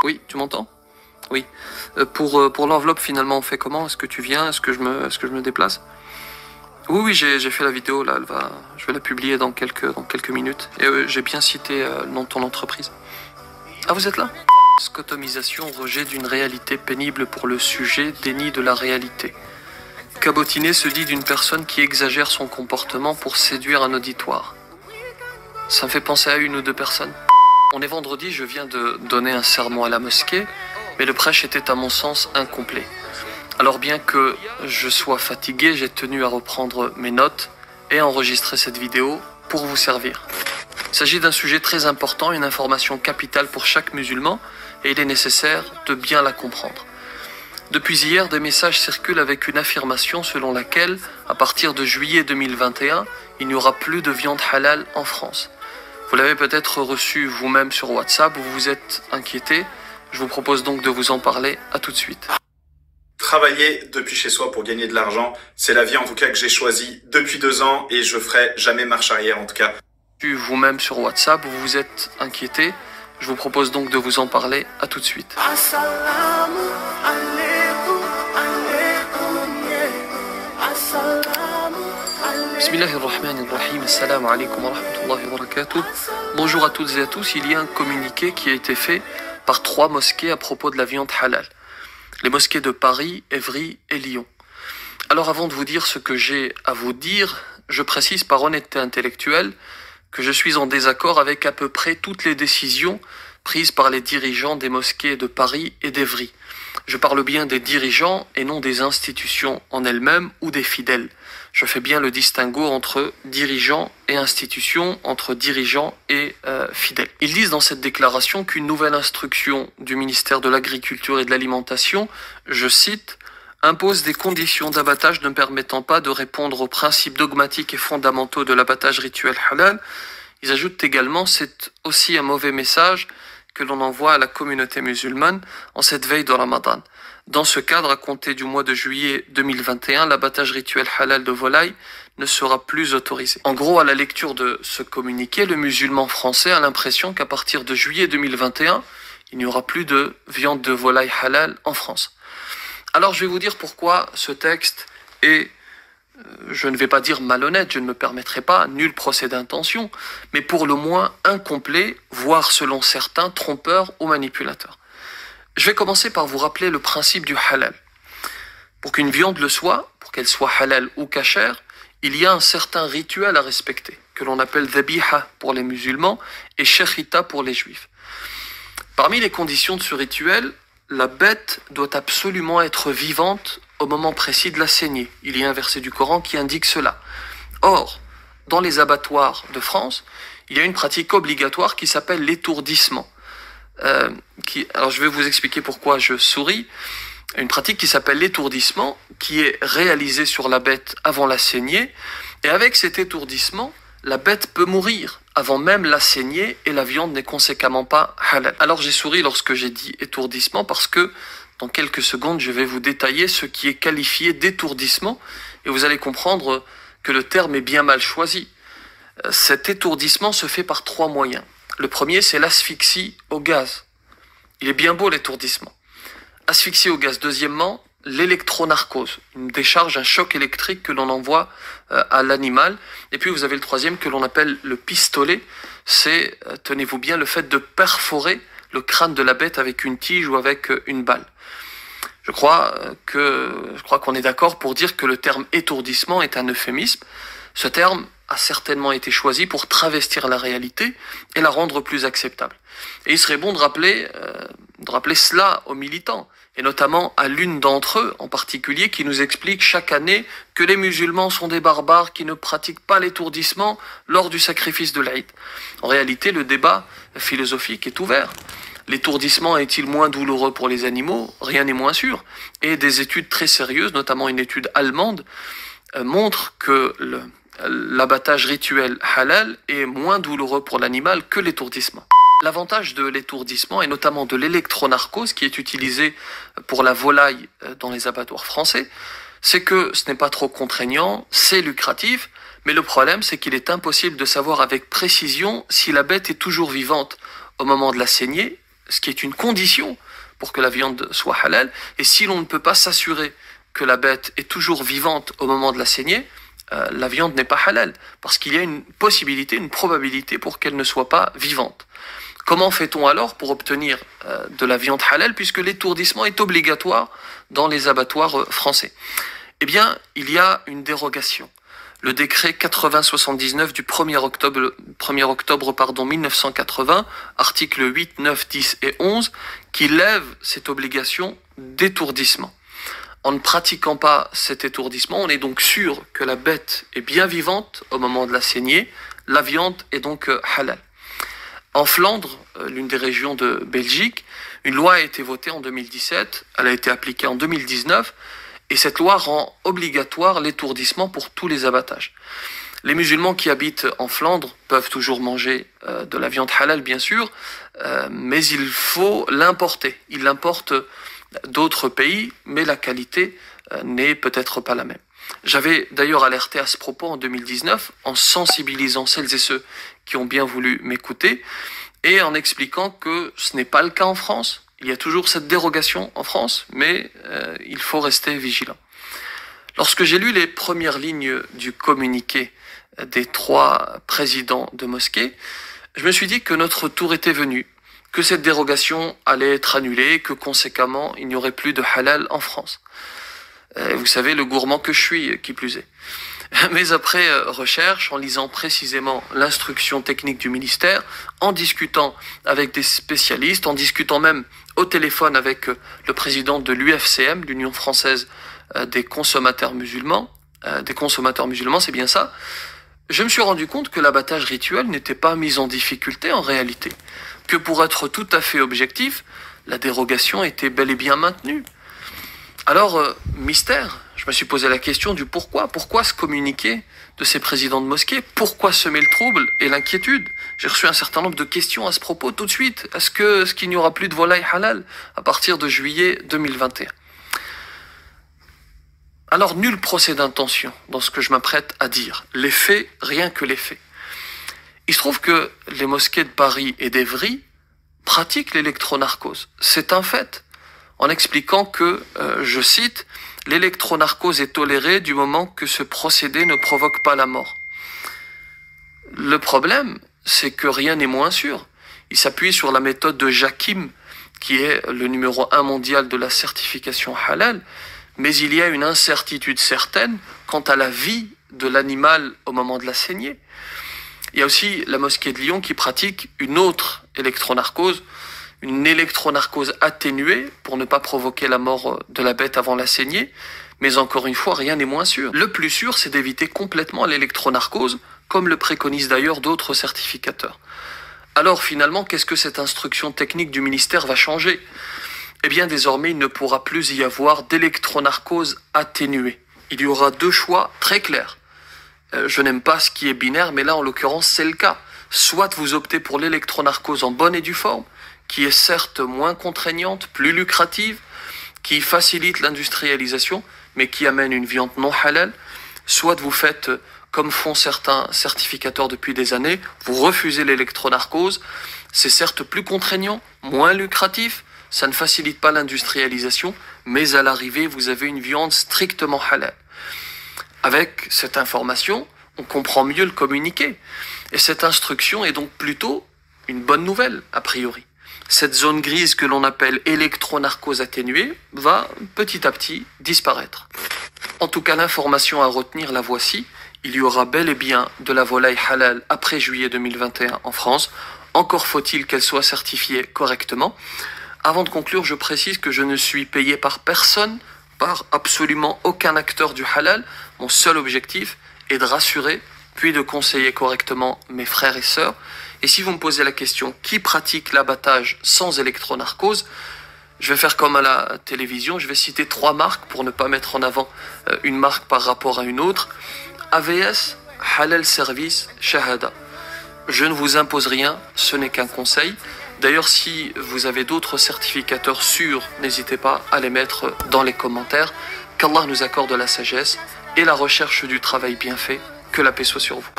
Oui, tu m'entends? Oui. Pour l'enveloppe, finalement, on fait comment? Est-ce que tu viens? Est-ce que je me déplace? Oui, oui, j'ai fait la vidéo, là, je vais la publier dans quelques minutes. Et j'ai bien cité le nom de ton entreprise. Ah, vous êtes là? Scotomisation, rejet d'une réalité pénible pour le sujet, déni de la réalité. Cabotiner se dit d'une personne qui exagère son comportement pour séduire un auditoire. Ça me fait penser à une ou deux personnes. On est vendredi, je viens de donner un sermon à la mosquée, mais le prêche était à mon sens incomplet. Alors bien que je sois fatigué, j'ai tenu à reprendre mes notes et à enregistrer cette vidéo pour vous servir. Il s'agit d'un sujet très important, une information capitale pour chaque musulman, et il est nécessaire de bien la comprendre. Depuis hier, des messages circulent avec une affirmation selon laquelle, à partir de juillet 2021, il n'y aura plus de viande halal en France. Vous l'avez peut-être reçu vous-même sur WhatsApp, vous vous êtes inquiété. Je vous propose donc de vous en parler. À tout de suite. Travailler depuis chez soi pour gagner de l'argent, c'est la vie en tout cas que j'ai choisie depuis 2 ans et je ferai jamais marche arrière en tout cas. Vous-même sur WhatsApp, vous vous êtes inquiété. Je vous propose donc de vous en parler. À tout de suite. Bismillahirrahmanirrahim. Assalamu alaikum wa rahmatullahi wa barakatuh. Bonjour à toutes et à tous. Il y a un communiqué qui a été fait par 3 mosquées à propos de la viande halal. Les mosquées de Paris, Évry et Lyon. Alors avant de vous dire ce que j'ai à vous dire, je précise par honnêteté intellectuelle que je suis en désaccord avec à peu près toutes les décisions prises par les dirigeants des mosquées de Paris et d'Évry. Je parle bien des dirigeants et non des institutions en elles-mêmes ou des fidèles. Je fais bien le distinguo entre dirigeants et institutions, entre dirigeants et fidèles. Ils disent dans cette déclaration qu'une nouvelle instruction du ministère de l'Agriculture et de l'Alimentation, je cite, impose des conditions d'abattage ne permettant pas de répondre aux principes dogmatiques et fondamentaux de l'abattage rituel halal. Ils ajoutent également, c'est aussi un mauvais message que l'on envoie à la communauté musulmane en cette veille de Ramadan. Dans ce cadre, à compter du mois de juillet 2021, l'abattage rituel halal de volaille ne sera plus autorisé. En gros, à la lecture de ce communiqué, le musulman français a l'impression qu'à partir de juillet 2021, il n'y aura plus de viande de volaille halal en France. Alors je vais vous dire pourquoi ce texte est, je ne vais pas dire malhonnête, je ne me permettrai pas, nul procès d'intention, mais pour le moins incomplet, voire selon certains trompeur ou manipulateur. Je vais commencer par vous rappeler le principe du halal. Pour qu'une viande le soit, pour qu'elle soit halal ou kashère, il y a un certain rituel à respecter, que l'on appelle dhabiha pour les musulmans et shechita pour les juifs. Parmi les conditions de ce rituel, la bête doit absolument être vivante au moment précis de la saignée. Il y a un verset du Coran qui indique cela. Or, dans les abattoirs de France, il y a une pratique obligatoire qui s'appelle l'étourdissement. Alors je vais vous expliquer pourquoi je souris. Une pratique qui s'appelle l'étourdissement, qui est réalisée sur la bête avant la saignée, et avec cet étourdissement, la bête peut mourir avant même la saignée et la viande n'est conséquemment pas halal. Alors j'ai souri lorsque j'ai dit étourdissement parce que dans quelques secondes je vais vous détailler ce qui est qualifié d'étourdissement et vous allez comprendre que le terme est bien mal choisi. Cet étourdissement se fait par 3 moyens. Le premier, c'est l'asphyxie au gaz. Il est bien beau l'étourdissement. Asphyxie au gaz. Deuxièmement, l'électronarcose, une décharge, un choc électrique que l'on envoie à l'animal. Et puis vous avez le troisième que l'on appelle le pistolet. C'est, tenez-vous bien, le fait de perforer le crâne de la bête avec une tige ou avec une balle. Je crois qu'on est d'accord pour dire que le terme étourdissement est un euphémisme. Ce terme a certainement été choisi pour travestir la réalité et la rendre plus acceptable. Et il serait bon de rappeler cela aux militants, et notamment à l'une d'entre eux en particulier qui nous explique chaque année que les musulmans sont des barbares qui ne pratiquent pas l'étourdissement lors du sacrifice de l'Aïd. En réalité, le débat philosophique est ouvert. L'étourdissement est-il moins douloureux pour les animaux? Rien n'est moins sûr. Et des études très sérieuses, notamment une étude allemande, montrent que l'abattage rituel halal est moins douloureux pour l'animal que l'étourdissement. L'avantage de l'étourdissement et notamment de l'électronarcose qui est utilisé pour la volaille dans les abattoirs français, c'est que ce n'est pas trop contraignant, c'est lucratif, mais le problème c'est qu'il est impossible de savoir avec précision si la bête est toujours vivante au moment de la saignée ce qui est une condition pour que la viande soit halal. Et si l'on ne peut pas s'assurer que la bête est toujours vivante au moment de la saignée, la viande n'est pas halal, parce qu'il y a une possibilité, une probabilité pour qu'elle ne soit pas vivante. Comment fait-on alors pour obtenir de la viande halal, puisque l'étourdissement est obligatoire dans les abattoirs français? Eh bien, il y a une dérogation. Le décret 8079 du 1er octobre 1980, articles 8, 9, 10 et 11, qui lève cette obligation d'étourdissement. En ne pratiquant pas cet étourdissement, on est donc sûr que la bête est bien vivante au moment de la saignée. La viande est donc halal. En Flandre, l'une des régions de Belgique, une loi a été votée en 2017, elle a été appliquée en 2019, et cette loi rend obligatoire l'étourdissement pour tous les abattages. Les musulmans qui habitent en Flandre peuvent toujours manger de la viande halal, bien sûr, mais il faut l'importer. Ils l'importent d'autres pays, mais la qualité n'est peut-être pas la même. J'avais d'ailleurs alerté à ce propos en 2019, en sensibilisant celles et ceux qui ont bien voulu m'écouter, et en expliquant que ce n'est pas le cas en France. Il y a toujours cette dérogation en France, mais il faut rester vigilant. Lorsque j'ai lu les premières lignes du communiqué des 3 présidents de mosquées, je me suis dit que notre tour était venu, que cette dérogation allait être annulée, que conséquemment il n'y aurait plus de halal en France. Vous savez, le gourmand que je suis, qui plus est. Mais après recherche, en lisant précisément l'instruction technique du ministère, en discutant avec des spécialistes, en discutant même au téléphone avec le président de l'UFCM, l'Union française des consommateurs musulmans, c'est bien ça, je me suis rendu compte que l'abattage rituel n'était pas mis en difficulté en réalité, que pour être tout à fait objectif, la dérogation était bel et bien maintenue. Alors, mystère, je me suis posé la question du pourquoi. Pourquoi ce communiqué de ces présidents de mosquées? Pourquoi semer le trouble et l'inquiétude? J'ai reçu un certain nombre de questions à ce propos tout de suite. Est-ce qu'il n'y aura plus de volaille halal à partir de juillet 2021? Alors, nul procès d'intention dans ce que je m'apprête à dire. Les faits, rien que les faits. Il se trouve que les mosquées de Paris et d'Évry pratiquent l'électronarcose. C'est un fait. En expliquant que, je cite, « l'électronarcose est tolérée du moment que ce procédé ne provoque pas la mort ». Le problème, c'est que rien n'est moins sûr. Il s'appuie sur la méthode de Jakim, qui est le numéro 1 mondial de la certification halal, mais il y a une incertitude certaine quant à la vie de l'animal au moment de la saignée. Il y a aussi la mosquée de Lyon qui pratique une autre électronarcose, une électronarcose atténuée pour ne pas provoquer la mort de la bête avant la saignée, mais encore une fois, rien n'est moins sûr. Le plus sûr, c'est d'éviter complètement l'électronarcose, comme le préconisent d'ailleurs d'autres certificateurs. Alors finalement, qu'est-ce que cette instruction technique du ministère va changer? Eh bien, désormais, il ne pourra plus y avoir d'électronarcose atténuée. Il y aura 2 choix très clairs. Je n'aime pas ce qui est binaire, mais là, en l'occurrence, c'est le cas. Soit vous optez pour l'électronarcose en bonne et due forme, qui est certes moins contraignante, plus lucrative, qui facilite l'industrialisation, mais qui amène une viande non halal. Soit vous faites, comme font certains certificateurs depuis des années, vous refusez l'électronarcose. C'est certes plus contraignant, moins lucratif, ça ne facilite pas l'industrialisation, mais à l'arrivée, vous avez une viande strictement halal. Avec cette information, on comprend mieux le communiqué. Et cette instruction est donc plutôt une bonne nouvelle, a priori. Cette zone grise que l'on appelle électronarcose atténuée va petit à petit disparaître. En tout cas, l'information à retenir, la voici. Il y aura bel et bien de la volaille halal après juillet 2021 en France. Encore faut-il qu'elle soit certifiée correctement. Avant de conclure, je précise que je ne suis payé par personne, par absolument aucun acteur du halal. Mon seul objectif est de rassurer, puis de conseiller correctement mes frères et sœurs. Et si vous me posez la question, qui pratique l'abattage sans électronarcose? Je vais faire comme à la télévision, je vais citer 3 marques pour ne pas mettre en avant une marque par rapport à une autre. AVS, Halal Service, Shahada. Je ne vous impose rien, ce n'est qu'un conseil. D'ailleurs, si vous avez d'autres certificateurs sûrs, n'hésitez pas à les mettre dans les commentaires. Qu'Allah nous accorde la sagesse et la recherche du travail bien fait. Que la paix soit sur vous.